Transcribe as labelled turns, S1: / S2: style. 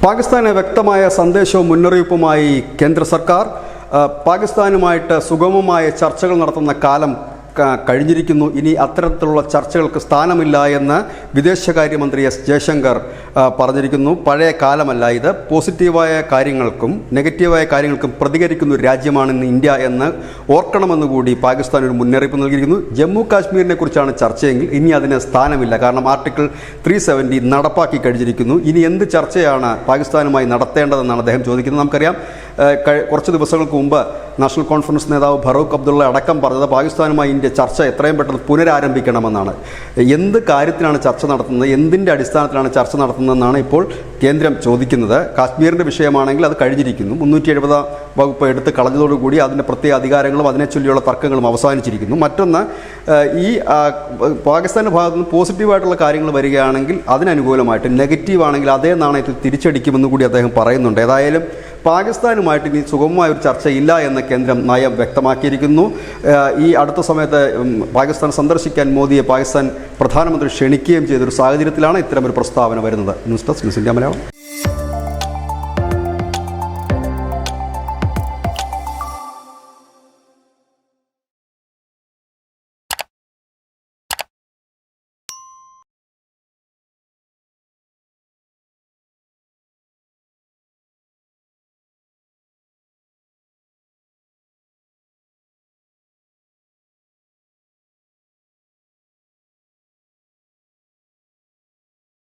S1: പാകിസ്ഥാന് വ്യക്തമായ സന്ദേശവും മുന്നറിയിപ്പുമായി കേന്ദ്ര സർക്കാർ പാകിസ്ഥാനുമായിട്ട് സുഗമമായ ചർച്ചകൾ നടത്തുന്ന കാലം കഴിഞ്ഞിരിക്കുന്നു. ഇനി അത്തരത്തിലുള്ള ചർച്ചകൾക്ക് സ്ഥാനമില്ല എന്ന് വിദേശകാര്യമന്ത്രി എസ് ജയശങ്കർ പറഞ്ഞിരിക്കുന്നു. പഴയ കാലമല്ല ഇത്. പോസിറ്റീവായ കാര്യങ്ങൾക്കും നെഗറ്റീവായ കാര്യങ്ങൾക്കും പ്രതികരിക്കുന്ന ഒരു രാജ്യമാണ് ഇന്ന് ഇന്ത്യ എന്ന് ഓർക്കണമെന്നുകൂടി പാകിസ്ഥാൻ ഒരു മുന്നറിയിപ്പ് നൽകിയിരിക്കുന്നു. ജമ്മു കാശ്മീരിനെ കുറിച്ചാണ് ചർച്ചയെങ്കിൽ ഇനി അതിന് സ്ഥാനമില്ല. കാരണം ആർട്ടിക്കിൾ 370 നടപ്പാക്കി കഴിഞ്ഞിരിക്കുന്നു. ഇനി എന്ത് ചർച്ചയാണ് പാകിസ്ഥാനുമായി നടത്തേണ്ടതെന്നാണ് അദ്ദേഹം ചോദിക്കുന്നത്. നമുക്കറിയാം, കുറച്ച് ദിവസങ്ങൾക്ക് മുമ്പ് നാഷണൽ കോൺഫറൻസ് നേതാവ് ഫറൂഖ് അബ്ദുള്ള അടക്കം പറഞ്ഞത് പാകിസ്ഥാനുമായി ഇന്ത്യ ചർച്ച എത്രയും പെട്ടെന്ന് പുനരാരംഭിക്കണമെന്നാണ്. എന്ത് കാര്യത്തിലാണ് ചർച്ച നടത്തുന്നത്, എന്തിൻ്റെ അടിസ്ഥാനത്തിലാണ് ചർച്ച നടത്തുന്നതെന്നാണ് ഇപ്പോൾ കേന്ദ്രം ചോദിക്കുന്നത്. കാശ്മീരിൻ്റെ വിഷയമാണെങ്കിൽ അത് കഴിഞ്ഞിരിക്കുന്നു. 370 വകുപ്പ് എടുത്ത് കളഞ്ഞതോടുകൂടി അതിൻ്റെ പ്രത്യേക അധികാരങ്ങളും അതിനെ ചൊല്ലിയുള്ള തർക്കങ്ങളും അവസാനിച്ചിരിക്കുന്നു. മറ്റൊന്ന്, ഈ പാകിസ്ഥാൻ്റെ ഭാഗത്തു നിന്ന് പോസിറ്റീവായിട്ടുള്ള കാര്യങ്ങൾ വരികയാണെങ്കിൽ അതിനനുകൂലമായിട്ട്, നെഗറ്റീവ് ആണെങ്കിൽ അതേ നാണയത്തിൽ തിരിച്ചടിക്കുമെന്ന് കൂടി അദ്ദേഹം പറയുന്നുണ്ട്. ഏതായാലും പാകിസ്ഥാനുമായിട്ട് ഇനി സുഗമമായ ഒരു ചർച്ചയില്ല എന്ന് കേന്ദ്രം നയം വ്യക്തമാക്കിയിരിക്കുന്നു. ഈ അടുത്ത സമയത്ത് പാകിസ്ഥാൻ സന്ദർശിക്കാൻ മോദിയെ പാകിസ്ഥാൻ പ്രധാനമന്ത്രി ക്ഷണിക്കുകയും ചെയ്തൊരു സാഹചര്യത്തിലാണ് ഇത്തരമൊരു പ്രസ്താവന വരുന്നത്. News desk news India Malayalam.